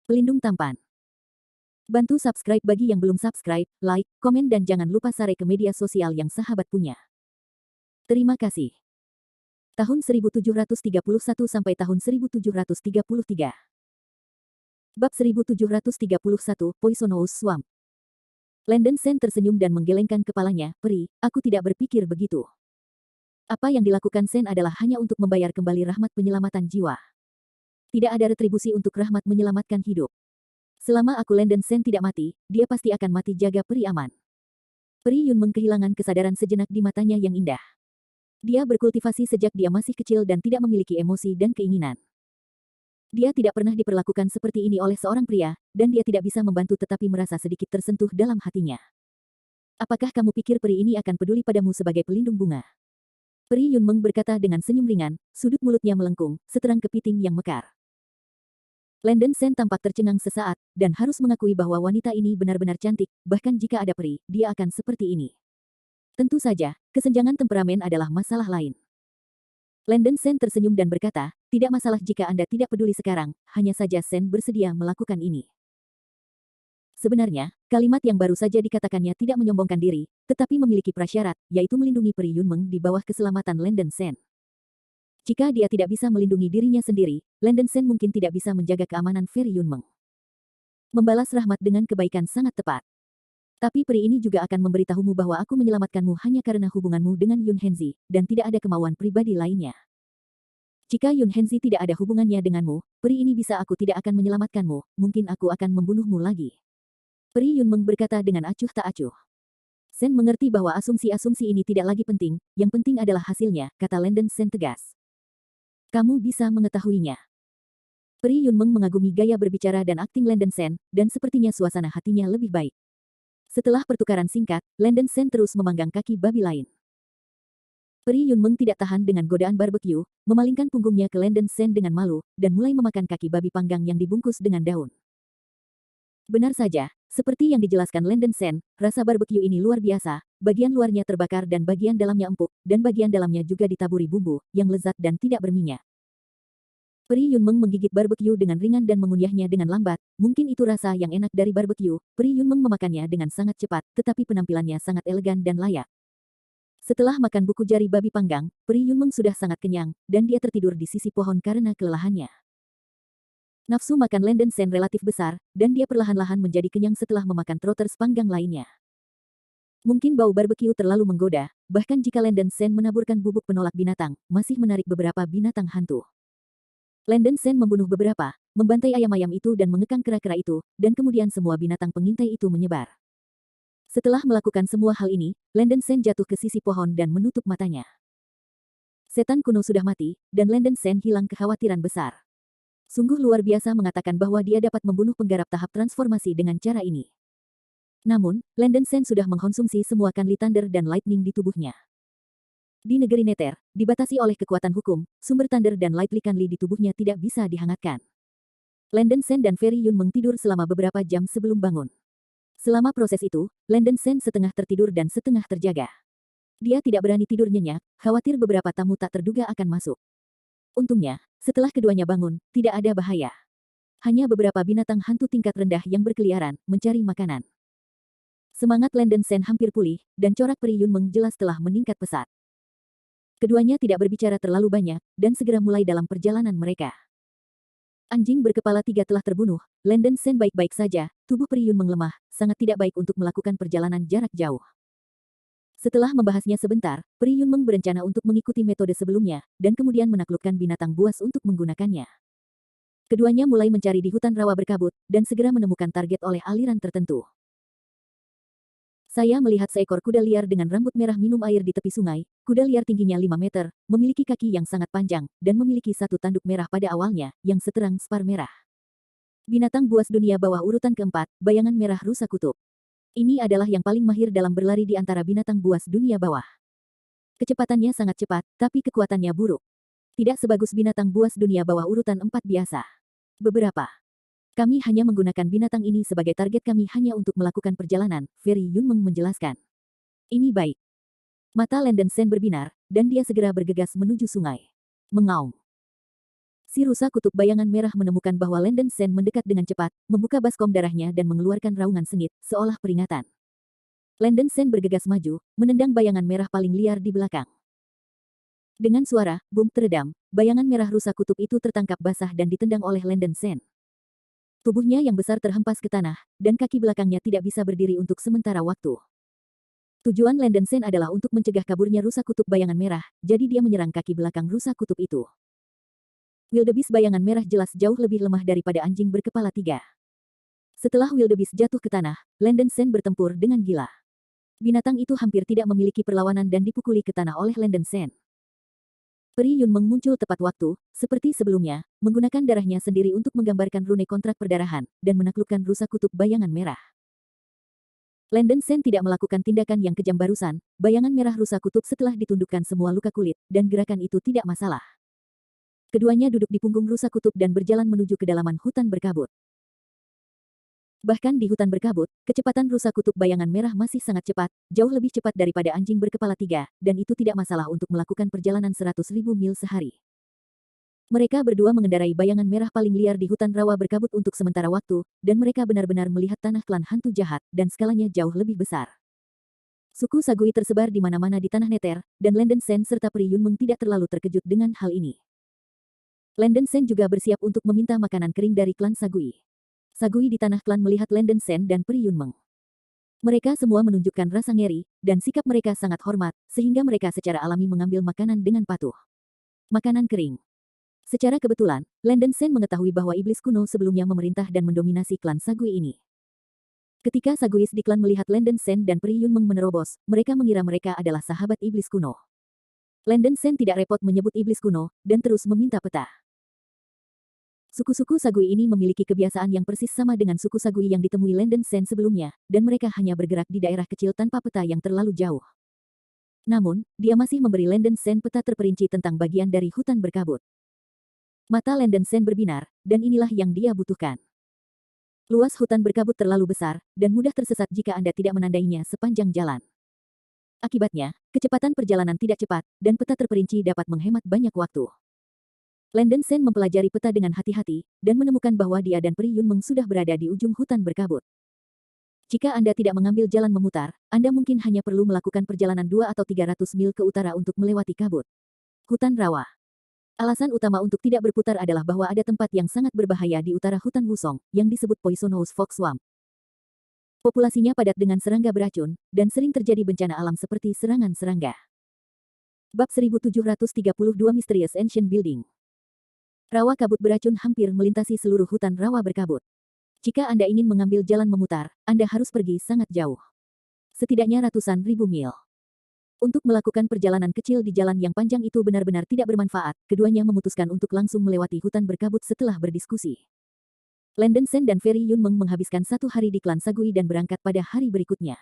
Pelindung tampan. Bantu subscribe bagi yang belum subscribe, like, komen dan jangan lupa share ke media sosial yang sahabat punya. Terima kasih. Tahun 1731 sampai tahun 1733. Bab 1731, Poisonous Swamp. Landon Sen tersenyum dan menggelengkan kepalanya, "Peri, aku tidak berpikir begitu. Apa yang dilakukan Sen adalah hanya untuk membayar kembali rahmat penyelamatan jiwa. Tidak ada retribusi untuk rahmat menyelamatkan hidup. Selama aku Landon Sen tidak mati, dia pasti akan mati jaga peri aman." Peri Yunmeng kehilangan kesadaran sejenak di matanya yang indah. Dia berkultivasi sejak dia masih kecil dan tidak memiliki emosi dan keinginan. Dia tidak pernah diperlakukan seperti ini oleh seorang pria, dan dia tidak bisa membantu tetapi merasa sedikit tersentuh dalam hatinya. "Apakah kamu pikir peri ini akan peduli padamu sebagai pelindung bunga?" Peri Yunmeng berkata dengan senyum ringan, sudut mulutnya melengkung, seterang kepiting yang mekar. Landon Sen tampak tercengang sesaat, dan harus mengakui bahwa wanita ini benar-benar cantik, bahkan jika ada peri, dia akan seperti ini. Tentu saja, kesenjangan temperamen adalah masalah lain. Landon Sen tersenyum dan berkata, "Tidak masalah jika Anda tidak peduli sekarang, hanya saja Sen bersedia melakukan ini." Sebenarnya, kalimat yang baru saja dikatakannya tidak menyombongkan diri, tetapi memiliki prasyarat, yaitu melindungi peri Yunmeng di bawah keselamatan Landon Sen. Jika dia tidak bisa melindungi dirinya sendiri, Landon Sen mungkin tidak bisa menjaga keamanan Peri Yunmeng. Membalas rahmat dengan kebaikan sangat tepat. Tapi peri ini juga akan memberitahumu bahwa aku menyelamatkanmu hanya karena hubunganmu dengan Yun Henzi, dan tidak ada kemauan pribadi lainnya. Jika Yun Henzi tidak ada hubungannya denganmu, peri ini bisa aku tidak akan menyelamatkanmu, mungkin aku akan membunuhmu lagi. Peri Yunmeng berkata dengan acuh tak acuh. Sen mengerti bahwa asumsi-asumsi ini tidak lagi penting, yang penting adalah hasilnya, kata Landon Sen tegas. Kamu bisa mengetahuinya. Peri Yunmeng mengagumi gaya berbicara dan akting Landon Sen, dan sepertinya suasana hatinya lebih baik. Setelah pertukaran singkat, Landon Sen terus memanggang kaki babi lain. Peri Yunmeng tidak tahan dengan godaan barbecue, memalingkan punggungnya ke Landon Sen dengan malu, dan mulai memakan kaki babi panggang yang dibungkus dengan daun. Benar saja, seperti yang dijelaskan Landon Sen, rasa barbecue ini luar biasa, bagian luarnya terbakar dan bagian dalamnya empuk, dan bagian dalamnya juga ditaburi bumbu, yang lezat dan tidak berminyak. Peri Yunmeng menggigit barbecue dengan ringan dan mengunyahnya dengan lambat, mungkin itu rasa yang enak dari barbecue. Peri Yunmeng memakannya dengan sangat cepat, tetapi penampilannya sangat elegan dan layak. Setelah makan buku jari babi panggang, Peri Yunmeng sudah sangat kenyang, dan dia tertidur di sisi pohon karena kelelahannya. Nafsu makan Landon Sen relatif besar, dan dia perlahan-lahan menjadi kenyang setelah memakan trotters panggang lainnya. Mungkin bau barbecue terlalu menggoda, bahkan jika Landon Sen menaburkan bubuk penolak binatang, masih menarik beberapa binatang hantu. Landon Sen membunuh beberapa, membantai ayam-ayam itu dan mengekang kera-kera itu, dan kemudian semua binatang pengintai itu menyebar. Setelah melakukan semua hal ini, Landon Sen jatuh ke sisi pohon dan menutup matanya. Setan kuno sudah mati, dan Landon Sen hilang kekhawatiran besar. Sungguh luar biasa mengatakan bahwa dia dapat membunuh penggarap tahap transformasi dengan cara ini. Namun, Landon Sen sudah mengkonsumsi semua Kanli Thunder dan Lightning di tubuhnya. Di negeri Nether, dibatasi oleh kekuatan hukum, sumber Thunder dan Lightning Kanli di tubuhnya tidak bisa dihangatkan. Landon Sen dan Peri Yunmeng tidur selama beberapa jam sebelum bangun. Selama proses itu, Landon Sen setengah tertidur dan setengah terjaga. Dia tidak berani tidur nyenyak, khawatir beberapa tamu tak terduga akan masuk. Untungnya, setelah keduanya bangun, tidak ada bahaya. Hanya beberapa binatang hantu tingkat rendah yang berkeliaran, mencari makanan. Semangat Landon Sen hampir pulih, dan corak Peri Yunmeng jelas telah meningkat pesat. Keduanya tidak berbicara terlalu banyak, dan segera mulai dalam perjalanan mereka. Anjing berkepala 3 telah terbunuh, Landon Sen baik-baik saja, tubuh Peri Yunmeng lemah, sangat tidak baik untuk melakukan perjalanan jarak jauh. Setelah membahasnya sebentar, Peri Yunmeng berencana untuk mengikuti metode sebelumnya, dan kemudian menaklukkan binatang buas untuk menggunakannya. Keduanya mulai mencari di hutan rawa berkabut, dan segera menemukan target oleh aliran tertentu. Saya melihat seekor kuda liar dengan rambut merah minum air di tepi sungai. Kuda liar tingginya 5 meter, memiliki kaki yang sangat panjang, dan memiliki satu tanduk merah pada awalnya, yang seterang spar merah. Binatang buas dunia bawah urutan keempat, bayangan merah rusa kutub. Ini adalah yang paling mahir dalam berlari di antara binatang buas dunia bawah. Kecepatannya sangat cepat, tapi kekuatannya buruk. Tidak sebagus binatang buas dunia bawah urutan 4 biasa. Beberapa. Kami hanya menggunakan binatang ini sebagai target kami hanya untuk melakukan perjalanan, Peri Yunmeng menjelaskan. Ini baik. Mata Landon Sen berbinar, dan dia segera bergegas menuju sungai. Mengaum. Si rusa kutub bayangan merah menemukan bahwa Landen Sen mendekat dengan cepat, membuka baskom darahnya dan mengeluarkan raungan sengit, seolah peringatan. Landen Sen bergegas maju, menendang bayangan merah paling liar di belakang. Dengan suara boom teredam, bayangan merah rusa kutub itu tertangkap basah dan ditendang oleh Landen Sen. Tubuhnya yang besar terhempas ke tanah, dan kaki belakangnya tidak bisa berdiri untuk sementara waktu. Tujuan Landen Sen adalah untuk mencegah kaburnya rusa kutub bayangan merah, jadi dia menyerang kaki belakang rusa kutub itu. Wildebeest bayangan merah jelas jauh lebih lemah daripada anjing berkepala 3. Setelah Wildebeest jatuh ke tanah, Landen Sen bertempur dengan gila. Binatang itu hampir tidak memiliki perlawanan dan dipukuli ke tanah oleh Landen Sen. Peri Yunmeng muncul tepat waktu, seperti sebelumnya, menggunakan darahnya sendiri untuk menggambarkan rune kontrak perdarahan, dan menaklukkan rusa kutub bayangan merah. Landen Sen tidak melakukan tindakan yang kejam barusan, bayangan merah rusa kutub setelah ditundukkan semua luka kulit, dan gerakan itu tidak masalah. Keduanya duduk di punggung rusa kutub dan berjalan menuju kedalaman hutan berkabut. Bahkan di hutan berkabut, kecepatan rusa kutub bayangan merah masih sangat cepat, jauh lebih cepat daripada anjing berkepala 3, dan itu tidak masalah untuk melakukan perjalanan 100.000 mil sehari. Mereka berdua mengendarai bayangan merah paling liar di hutan rawa berkabut untuk sementara waktu, dan mereka benar-benar melihat tanah klan hantu jahat, dan skalanya jauh lebih besar. Suku Sagui tersebar di mana-mana di tanah Nether, dan Landen Sen serta Peri Yunmeng tidak terlalu terkejut dengan hal ini. Landen Sen juga bersiap untuk meminta makanan kering dari klan Sagui. Sagui di tanah klan melihat Landen Sen dan Peri Yunmeng. Mereka semua menunjukkan rasa ngeri, dan sikap mereka sangat hormat, sehingga mereka secara alami mengambil makanan dengan patuh. Makanan kering. Secara kebetulan, Landen Sen mengetahui bahwa iblis kuno sebelumnya memerintah dan mendominasi klan Sagui ini. Ketika Saguis di klan melihat Landen Sen dan Peri Yunmeng menerobos, mereka mengira mereka adalah sahabat iblis kuno. Landen Sen tidak repot menyebut iblis kuno, dan terus meminta peta. Suku-suku Sagui ini memiliki kebiasaan yang persis sama dengan suku Sagui yang ditemui Landen Sen sebelumnya, dan mereka hanya bergerak di daerah kecil tanpa peta yang terlalu jauh. Namun, dia masih memberi Landen Sen peta terperinci tentang bagian dari hutan berkabut. Mata Landen Sen berbinar, dan inilah yang dia butuhkan. Luas hutan berkabut terlalu besar, dan mudah tersesat jika Anda tidak menandainya sepanjang jalan. Akibatnya, kecepatan perjalanan tidak cepat, dan peta terperinci dapat menghemat banyak waktu. Landen Sen mempelajari peta dengan hati-hati, dan menemukan bahwa dia dan Peri Yunmeng sudah berada di ujung hutan berkabut. Jika Anda tidak mengambil jalan memutar, Anda mungkin hanya perlu melakukan perjalanan 2 atau 300 mil ke utara untuk melewati kabut. Hutan rawa. Alasan utama untuk tidak berputar adalah bahwa ada tempat yang sangat berbahaya di utara hutan Wusong, yang disebut Poisonous Fox Swamp. Populasinya padat dengan serangga beracun, dan sering terjadi bencana alam seperti serangan serangga. Bab 1732 Mysterious Ancient Building. Rawa kabut beracun hampir melintasi seluruh hutan rawa berkabut. Jika Anda ingin mengambil jalan memutar, Anda harus pergi sangat jauh. Setidaknya ratusan ribu mil. Untuk melakukan perjalanan kecil di jalan yang panjang itu benar-benar tidak bermanfaat, keduanya memutuskan untuk langsung melewati hutan berkabut setelah berdiskusi. Landen Sen dan Peri Yunmeng menghabiskan 1 hari di klan Sagui dan berangkat pada hari berikutnya.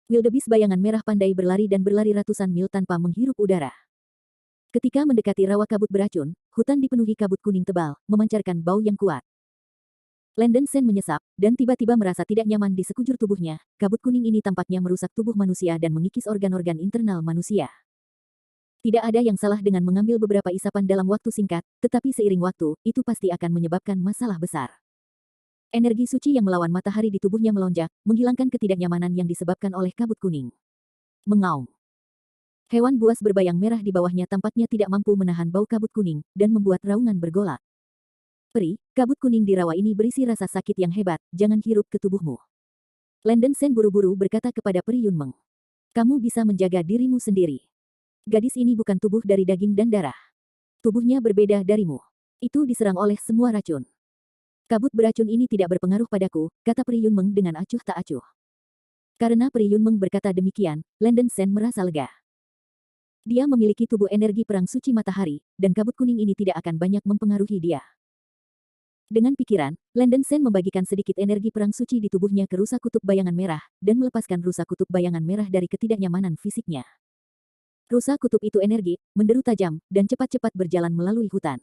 Wildebeest bayangan merah pandai berlari dan berlari ratusan mil tanpa menghirup udara. Ketika mendekati rawa kabut beracun, hutan dipenuhi kabut kuning tebal, memancarkan bau yang kuat. Landen Sen menyesap, dan tiba-tiba merasa tidak nyaman di sekujur tubuhnya. Kabut kuning ini tampaknya merusak tubuh manusia dan mengikis organ-organ internal manusia. Tidak ada yang salah dengan mengambil beberapa isapan dalam waktu singkat, tetapi seiring waktu, itu pasti akan menyebabkan masalah besar. Energi suci yang melawan matahari di tubuhnya melonjak, menghilangkan ketidaknyamanan yang disebabkan oleh kabut kuning. Mengaum. Hewan buas berbayang merah di bawahnya tampaknya tidak mampu menahan bau kabut kuning, dan membuat raungan bergolak. Peri, kabut kuning di rawa ini berisi rasa sakit yang hebat, jangan hirup ke tubuhmu. Landen Sen buru-buru berkata kepada Peri Yunmeng. Kamu bisa menjaga dirimu sendiri. Gadis ini bukan tubuh dari daging dan darah. Tubuhnya berbeda darimu. Itu diserang oleh semua racun. Kabut beracun ini tidak berpengaruh padaku, kata Peri Yunmeng dengan acuh tak acuh. Karena Peri Yunmeng berkata demikian, Landen Sen merasa lega. Dia memiliki tubuh energi perang suci matahari, dan kabut kuning ini tidak akan banyak mempengaruhi dia. Dengan pikiran, Landen Sen membagikan sedikit energi perang suci di tubuhnya ke rusa kutub bayangan merah, dan melepaskan rusa kutub bayangan merah dari ketidaknyamanan fisiknya. Rusa kutub itu energi, menderu tajam, dan cepat-cepat berjalan melalui hutan.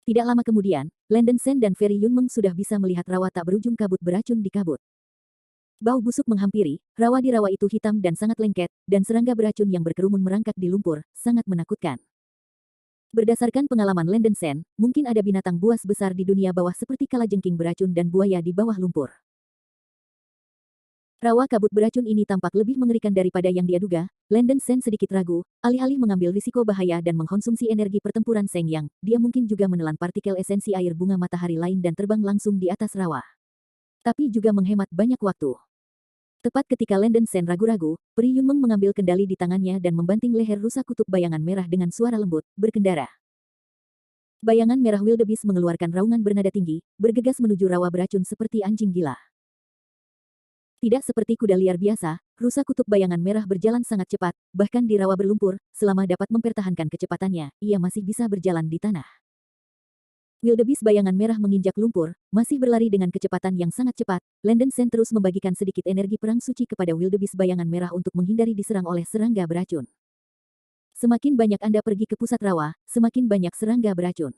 Tidak lama kemudian, Landen Sen dan Peri Yunmeng sudah bisa melihat rawa tak berujung kabut beracun di kabut. Bau busuk menghampiri, rawa di rawa itu hitam dan sangat lengket, dan serangga beracun yang berkerumun merangkak di lumpur, sangat menakutkan. Berdasarkan pengalaman Landen Sen, mungkin ada binatang buas besar di dunia bawah seperti kalajengking beracun dan buaya di bawah lumpur. Rawa kabut beracun ini tampak lebih mengerikan daripada yang dia duga. Landen Sen sedikit ragu, alih-alih mengambil risiko bahaya dan mengkonsumsi energi pertempuran Seng Yang, dia mungkin juga menelan partikel esensi air bunga matahari lain dan terbang langsung di atas rawa. Tapi juga menghemat banyak waktu. Tepat ketika Landen Sen ragu-ragu, Peri Yunmeng mengambil kendali di tangannya dan membanting leher rusa kutub bayangan merah dengan suara lembut, berkendara. Bayangan merah wildebeest mengeluarkan raungan bernada tinggi, bergegas menuju rawa beracun seperti anjing gila. Tidak seperti kuda liar biasa, rusa kutub bayangan merah berjalan sangat cepat, bahkan di rawa berlumpur, selama dapat mempertahankan kecepatannya, ia masih bisa berjalan di tanah. Wildebeest bayangan merah menginjak lumpur, masih berlari dengan kecepatan yang sangat cepat. Landen Sen terus membagikan sedikit energi perang suci kepada wildebeest bayangan merah untuk menghindari diserang oleh serangga beracun. Semakin banyak Anda pergi ke pusat rawa, semakin banyak serangga beracun.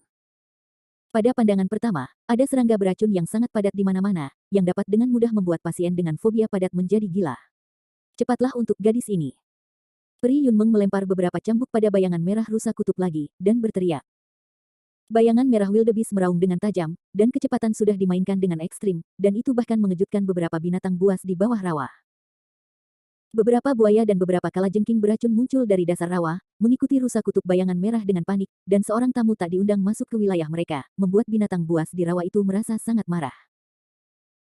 Pada pandangan pertama, ada serangga beracun yang sangat padat di mana-mana, yang dapat dengan mudah membuat pasien dengan fobia padat menjadi gila. Cepatlah untuk gadis ini. Peri Yunmeng melempar beberapa cambuk pada bayangan merah rusa kutub lagi, dan berteriak. Bayangan merah wildebeest meraung dengan tajam, dan kecepatan sudah dimainkan dengan ekstrim, dan itu bahkan mengejutkan beberapa binatang buas di bawah rawa. Beberapa buaya dan beberapa kalajengking beracun muncul dari dasar rawa, mengikuti rusa kutub bayangan merah dengan panik, dan seorang tamu tak diundang masuk ke wilayah mereka, membuat binatang buas di rawa itu merasa sangat marah.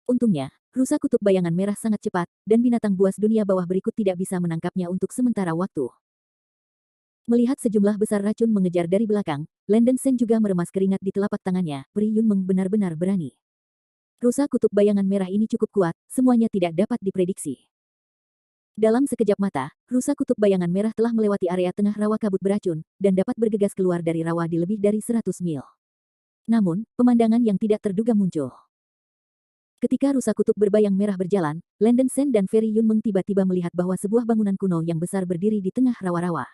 Untungnya, rusa kutub bayangan merah sangat cepat, dan binatang buas dunia bawah berikut tidak bisa menangkapnya untuk sementara waktu. Melihat sejumlah besar racun mengejar dari belakang, Landen Sen juga meremas keringat di telapak tangannya. Peri Yunmeng benar-benar berani. Rusa kutub bayangan merah ini cukup kuat, semuanya tidak dapat diprediksi. Dalam sekejap mata, rusa kutub bayangan merah telah melewati area tengah rawa kabut beracun, dan dapat bergegas keluar dari rawa di lebih dari 100 mil. Namun, pemandangan yang tidak terduga muncul. Ketika rusa kutub berbayang merah berjalan, Landen Sen dan Peri Yunmeng tiba-tiba melihat bahwa sebuah bangunan kuno yang besar berdiri di tengah rawa-rawa.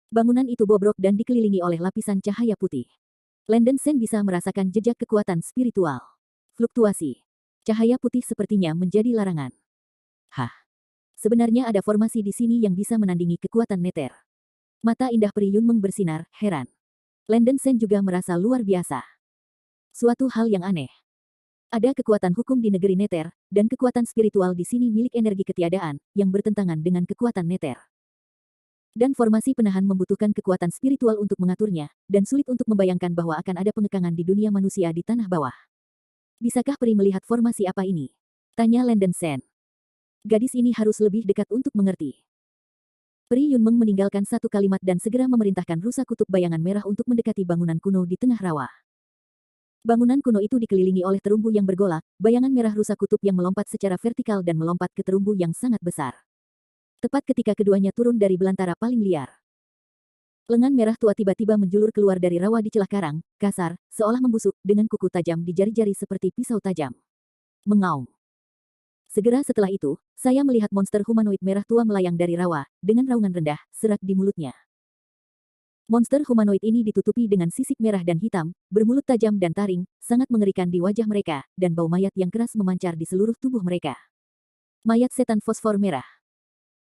Bangunan itu bobrok dan dikelilingi oleh lapisan cahaya putih. Landen Sen bisa merasakan jejak kekuatan spiritual. Fluktuasi. Cahaya putih sepertinya menjadi larangan. Hah? Sebenarnya ada formasi di sini yang bisa menandingi kekuatan neter. Mata indah Peri Yunmeng bersinar, heran. Landen Sen juga merasa luar biasa. Suatu hal yang aneh. Ada kekuatan hukum di negeri neter, dan kekuatan spiritual di sini milik energi ketiadaan, yang bertentangan dengan kekuatan neter. Dan formasi penahan membutuhkan kekuatan spiritual untuk mengaturnya, dan sulit untuk membayangkan bahwa akan ada pengekangan di dunia manusia di tanah bawah. Bisakah Peri melihat formasi apa ini? Tanya Landen Sen. Gadis ini harus lebih dekat untuk mengerti. Peri Yunmeng meninggalkan satu kalimat dan segera memerintahkan rusa kutub bayangan merah untuk mendekati bangunan kuno di tengah rawa. Bangunan kuno itu dikelilingi oleh terumbu yang bergolak, bayangan merah rusa kutub yang melompat secara vertikal dan melompat ke terumbu yang sangat besar. Tepat ketika keduanya turun dari belantara paling liar. Lengan merah tua tiba-tiba menjulur keluar dari rawa di celah karang, kasar, seolah membusuk, dengan kuku tajam di jari-jari seperti pisau tajam. Mengaum. Segera setelah itu, saya melihat monster humanoid merah tua melayang dari rawa, dengan raungan rendah, serak di mulutnya. Monster humanoid ini ditutupi dengan sisik merah dan hitam, bermulut tajam dan taring, sangat mengerikan di wajah mereka, dan bau mayat yang keras memancar di seluruh tubuh mereka. Mayat setan fosfor merah.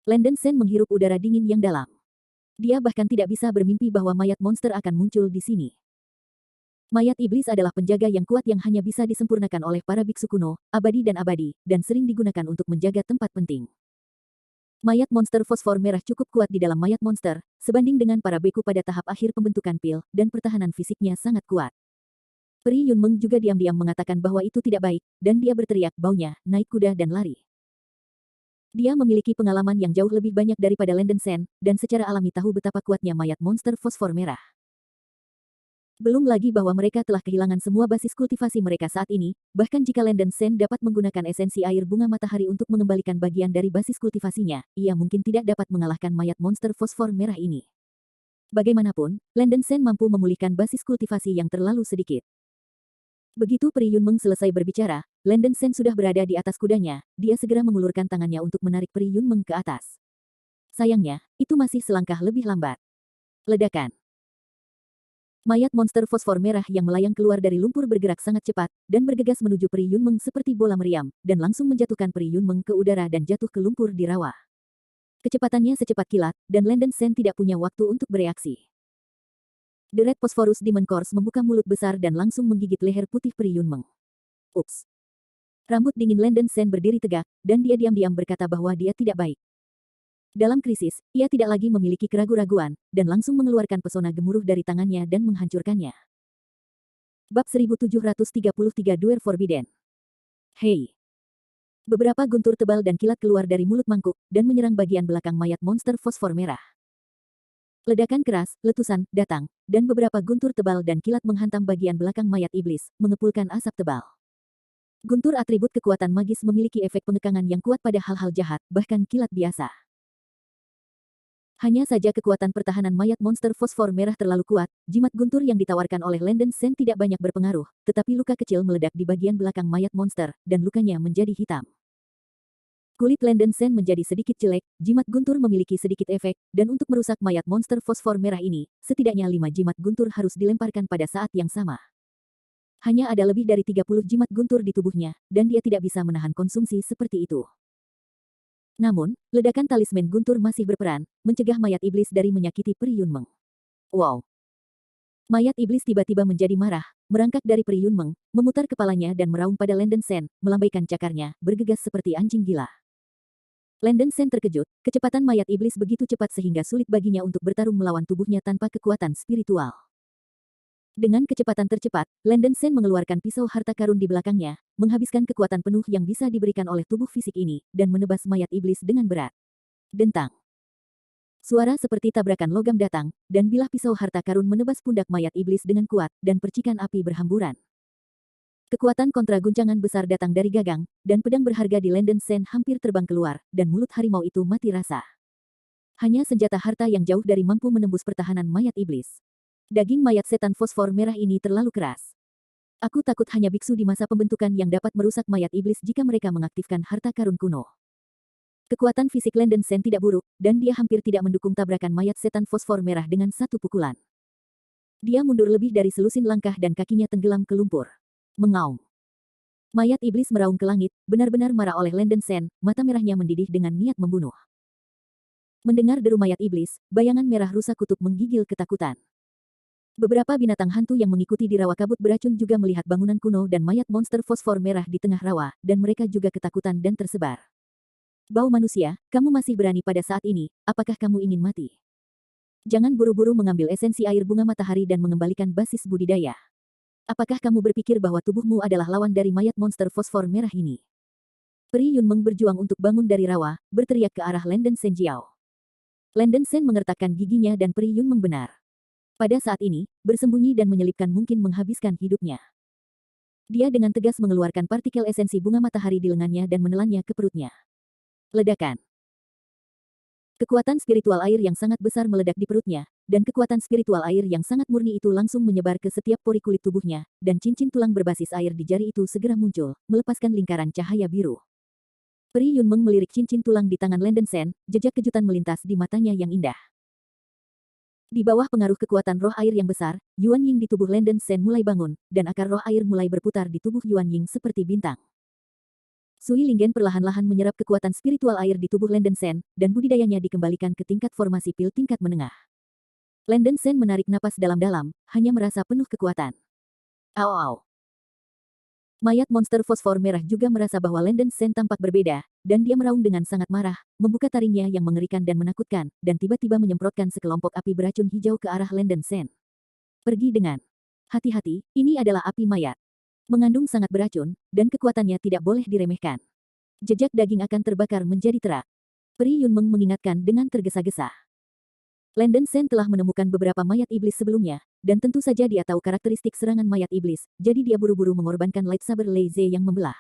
Landen Sen menghirup udara dingin yang dalam. Dia bahkan tidak bisa bermimpi bahwa mayat monster akan muncul di sini. Mayat iblis adalah penjaga yang kuat yang hanya bisa disempurnakan oleh para biksu kuno, abadi, dan sering digunakan untuk menjaga tempat penting. Mayat monster fosfor merah cukup kuat di dalam mayat monster, sebanding dengan para beku pada tahap akhir pembentukan pil, dan pertahanan fisiknya sangat kuat. Peri Yunmeng juga diam-diam mengatakan bahwa itu tidak baik, dan dia berteriak baunya, naik kuda dan lari. Dia memiliki pengalaman yang jauh lebih banyak daripada Landen Sen, dan secara alami tahu betapa kuatnya mayat monster fosfor merah. Belum lagi bahwa mereka telah kehilangan semua basis kultivasi mereka saat ini, bahkan jika Landen Sen dapat menggunakan esensi air bunga matahari untuk mengembalikan bagian dari basis kultivasinya, ia mungkin tidak dapat mengalahkan mayat monster fosfor merah ini. Bagaimanapun, Landen Sen mampu memulihkan basis kultivasi yang terlalu sedikit. Begitu Peri Yunmeng selesai berbicara, Landen Sen sudah berada di atas kudanya, dia segera mengulurkan tangannya untuk menarik Peri Yunmeng ke atas. Sayangnya, itu masih selangkah lebih lambat. Ledakan. Mayat monster fosfor merah yang melayang keluar dari lumpur bergerak sangat cepat, dan bergegas menuju Peri Yunmeng seperti bola meriam, dan langsung menjatuhkan Peri Yunmeng ke udara dan jatuh ke lumpur di rawa. Kecepatannya secepat kilat, dan Landen Sen tidak punya waktu untuk bereaksi. The Red Phosphorus Demon Course membuka mulut besar dan langsung menggigit leher putih Pri Yunmeng. Ups. Rambut dingin Landen Sen berdiri tegak, dan dia diam-diam berkata bahwa dia tidak baik. Dalam krisis, ia tidak lagi memiliki keraguan-raguan, dan langsung mengeluarkan pesona gemuruh dari tangannya dan menghancurkannya. Bab 1733 Duel Forbidden. Hei! Beberapa guntur tebal dan kilat keluar dari mulut mangkuk, dan menyerang bagian belakang mayat monster fosfor merah. Ledakan keras, letusan, datang, dan beberapa guntur tebal dan kilat menghantam bagian belakang mayat iblis, mengepulkan asap tebal. Guntur atribut kekuatan magis memiliki efek pengekangan yang kuat pada hal-hal jahat, bahkan kilat biasa. Hanya saja kekuatan pertahanan mayat monster fosfor merah terlalu kuat, jimat guntur yang ditawarkan oleh Landen Sen tidak banyak berpengaruh, tetapi luka kecil meledak di bagian belakang mayat monster, dan lukanya menjadi hitam. Kulit Landen Sen menjadi sedikit jelek, jimat guntur memiliki sedikit efek, dan untuk merusak mayat monster fosfor merah ini, setidaknya 5 jimat guntur harus dilemparkan pada saat yang sama. Hanya ada lebih dari 30 jimat guntur di tubuhnya, dan dia tidak bisa menahan konsumsi seperti itu. Namun, ledakan talisman guntur masih berperan, mencegah mayat iblis dari menyakiti Pri Yunmeng. Wow! Mayat iblis tiba-tiba menjadi marah, merangkak dari Pri Yunmeng, memutar kepalanya dan meraung pada Landen Sen, melambaikan cakarnya, bergegas seperti anjing gila. Landen Sen terkejut, kecepatan mayat iblis begitu cepat sehingga sulit baginya untuk bertarung melawan tubuhnya tanpa kekuatan spiritual. Dengan kecepatan tercepat, Landen Sen mengeluarkan pisau harta karun di belakangnya, menghabiskan kekuatan penuh yang bisa diberikan oleh tubuh fisik ini, dan menebas mayat iblis dengan berat. Dentang. Suara seperti tabrakan logam datang, dan bilah pisau harta karun menebas pundak mayat iblis dengan kuat, dan percikan api berhamburan. Kekuatan kontra guncangan besar datang dari gagang, dan pedang berharga di Landen Sen hampir terbang keluar, dan mulut harimau itu mati rasa. Hanya senjata harta yang jauh dari mampu menembus pertahanan mayat iblis. Daging mayat setan fosfor merah ini terlalu keras. Aku takut hanya biksu di masa pembentukan yang dapat merusak mayat iblis jika mereka mengaktifkan harta karun kuno. Kekuatan fisik Landen Sen tidak buruk, dan dia hampir tidak mendukung tabrakan mayat setan fosfor merah dengan satu pukulan. Dia mundur lebih dari selusin langkah dan kakinya tenggelam ke lumpur. Mengaum. Mayat iblis meraung ke langit, benar-benar marah oleh Landen Sen, mata merahnya mendidih dengan niat membunuh. Mendengar deru mayat iblis, bayangan merah rusa kutub menggigil ketakutan. Beberapa binatang hantu yang mengikuti di rawa kabut beracun juga melihat bangunan kuno dan mayat monster fosfor merah di tengah rawa, dan mereka juga ketakutan dan tersebar. Bau manusia, kamu masih berani pada saat ini, apakah kamu ingin mati? Jangan buru-buru mengambil esensi air bunga matahari dan mengembalikan basis budidaya. Apakah kamu berpikir bahwa tubuhmu adalah lawan dari mayat monster fosfor merah ini? Pri Yunmeng berjuang untuk bangun dari rawa, berteriak ke arah Landen Sen Jiao. Landen Sen mengertakkan giginya dan Pri Yunmeng benar. Pada saat ini, bersembunyi dan menyelipkan mungkin menghabiskan hidupnya. Dia dengan tegas mengeluarkan partikel esensi bunga matahari di lengannya dan menelannya ke perutnya. Ledakan. Kekuatan spiritual air yang sangat besar meledak di perutnya, dan kekuatan spiritual air yang sangat murni itu langsung menyebar ke setiap pori kulit tubuhnya, dan cincin tulang berbasis air di jari itu segera muncul, melepaskan lingkaran cahaya biru. Pri Yunmeng melirik cincin tulang di tangan Landen Sen, jejak kejutan melintas di matanya yang indah. Di bawah pengaruh kekuatan roh air yang besar, Yuan Ying di tubuh Landen Sen mulai bangun, dan akar roh air mulai berputar di tubuh Yuan Ying seperti bintang. Sui Lingen perlahan-lahan menyerap kekuatan spiritual air di tubuh Landen Sen, dan budidayanya dikembalikan ke tingkat formasi pil tingkat menengah. Landen Sen menarik napas dalam-dalam, hanya merasa penuh kekuatan. Au. Mayat monster fosfor merah juga merasa bahwa Landen Sen tampak berbeda, dan dia meraung dengan sangat marah, membuka taringnya yang mengerikan dan menakutkan, dan tiba-tiba menyemprotkan sekelompok api beracun hijau ke arah Landen Sen. Pergi dengan hati-hati, ini adalah api mayat. Mengandung sangat beracun, dan kekuatannya tidak boleh diremehkan. Jejak daging akan terbakar menjadi terak. Pri Yunmeng mengingatkan dengan tergesa-gesa. Landen Sen telah menemukan beberapa mayat iblis sebelumnya, dan tentu saja dia tahu karakteristik serangan mayat iblis, jadi dia buru-buru mengorbankan lightsaber Lei Ze yang membelah.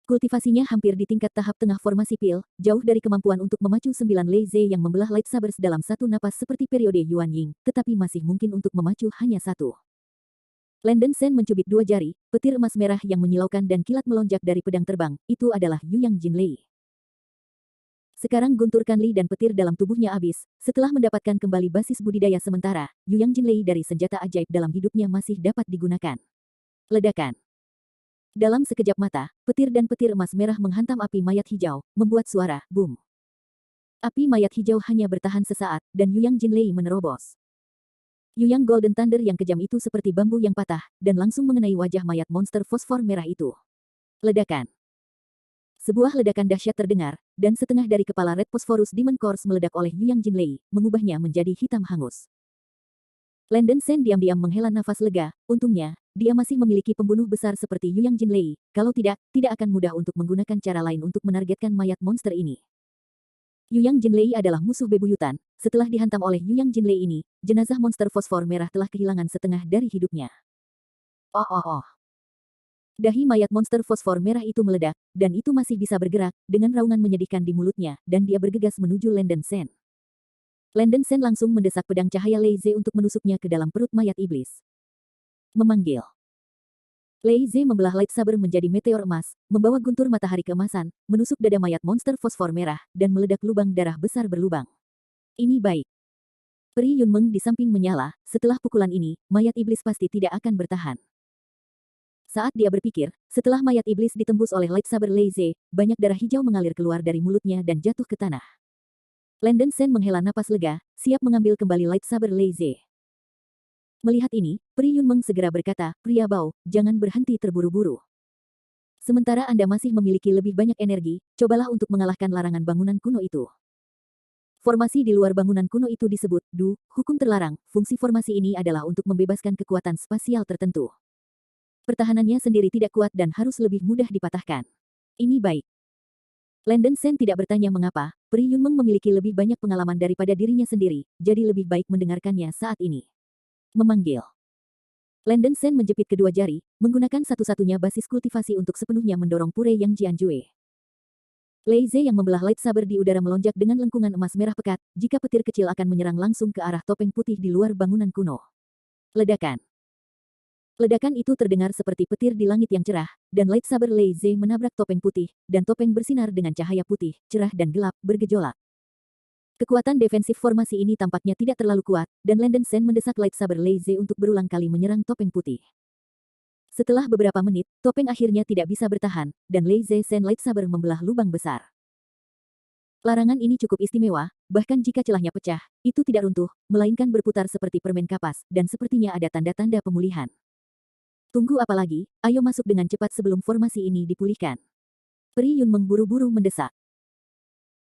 Kultivasinya hampir di tingkat tahap tengah formasi pil, jauh dari kemampuan untuk memacu 9 Lei Ze yang membelah lightsabers dalam satu napas seperti periode Yuan Ying, tetapi masih mungkin untuk memacu hanya satu. Landen Sen mencubit dua jari, petir emas merah yang menyilaukan dan kilat melonjak dari pedang terbang, itu adalah Yuyang Jinlei. Sekarang gunturkan Li dan petir dalam tubuhnya habis, setelah mendapatkan kembali basis budidaya sementara, Yuyang Jinlei dari senjata ajaib dalam hidupnya masih dapat digunakan. Ledakan. Dalam sekejap mata, petir dan petir emas merah menghantam api mayat hijau, membuat suara boom. Api mayat hijau hanya bertahan sesaat, dan Yuyang Jinlei menerobos. Yuyang Golden Thunder yang kejam itu seperti bambu yang patah, dan langsung mengenai wajah mayat monster fosfor merah itu. Ledakan. Sebuah ledakan dahsyat terdengar, dan setengah dari kepala Red Phosphorus Demon Corps meledak oleh Yuyang Jinlei, mengubahnya menjadi hitam hangus. Landen Sen diam-diam menghela nafas lega, untungnya, dia masih memiliki pembunuh besar seperti Yuyang Jinlei, kalau tidak akan mudah untuk menggunakan cara lain untuk menargetkan mayat monster ini. Yuyang Jinlei adalah musuh bebuyutan, setelah dihantam oleh Yuyang Jinlei ini, jenazah monster fosfor merah telah kehilangan setengah dari hidupnya. Oh oh oh. Dahi mayat monster fosfor merah itu meledak, dan itu masih bisa bergerak, dengan raungan menyedihkan di mulutnya, dan dia bergegas menuju Landen Sen. Landen Sen langsung mendesak pedang cahaya Lei Ze untuk menusuknya ke dalam perut mayat iblis. Memanggil. Lei Ze membelah lightsaber menjadi meteor emas, membawa guntur matahari keemasan, menusuk dada mayat monster fosfor merah, dan meledak lubang darah besar berlubang. Ini baik. Peri Yunmeng di samping menyala, setelah pukulan ini, mayat iblis pasti tidak akan bertahan. Saat dia berpikir, setelah mayat iblis ditembus oleh lightsaber Lei Ze, banyak darah hijau mengalir keluar dari mulutnya dan jatuh ke tanah. Landen Sen menghela napas lega, siap mengambil kembali lightsaber Lei Ze. Melihat ini, Peri Yunmeng segera berkata, "Pria Bao, jangan berhenti terburu-buru. Sementara Anda masih memiliki lebih banyak energi, cobalah untuk mengalahkan larangan bangunan kuno itu." Formasi di luar bangunan kuno itu disebut Du, hukum terlarang. Fungsi formasi ini adalah untuk membebaskan kekuatan spasial tertentu. Pertahanannya sendiri tidak kuat dan harus lebih mudah dipatahkan. Ini baik. Landen Sen tidak bertanya mengapa, Peri Yunmeng memiliki lebih banyak pengalaman daripada dirinya sendiri, jadi lebih baik mendengarkannya saat ini. Memanggil. Landen Sen menjepit kedua jari, menggunakan satu-satunya basis kultivasi untuk sepenuhnya mendorong pure yang Jianjue. Lei Ze yang membelah lightsaber di udara melonjak dengan lengkungan emas merah pekat, jika petir kecil akan menyerang langsung ke arah topeng putih di luar bangunan kuno. Ledakan. Ledakan itu terdengar seperti petir di langit yang cerah, dan lightsaber Lei Ze menabrak topeng putih, dan topeng bersinar dengan cahaya putih, cerah dan gelap, bergejolak. Kekuatan defensif formasi ini tampaknya tidak terlalu kuat, dan Landen Sen mendesak lightsaber Lei Ze untuk berulang kali menyerang topeng putih. Setelah beberapa menit, topeng akhirnya tidak bisa bertahan, dan Lei Ze Sen lightsaber membelah lubang besar. Larangan ini cukup istimewa, bahkan jika celahnya pecah, itu tidak runtuh, melainkan berputar seperti permen kapas, dan sepertinya ada tanda-tanda pemulihan. Tunggu apa lagi, ayo masuk dengan cepat sebelum formasi ini dipulihkan. Peri Yunmeng buru-buru mendesak.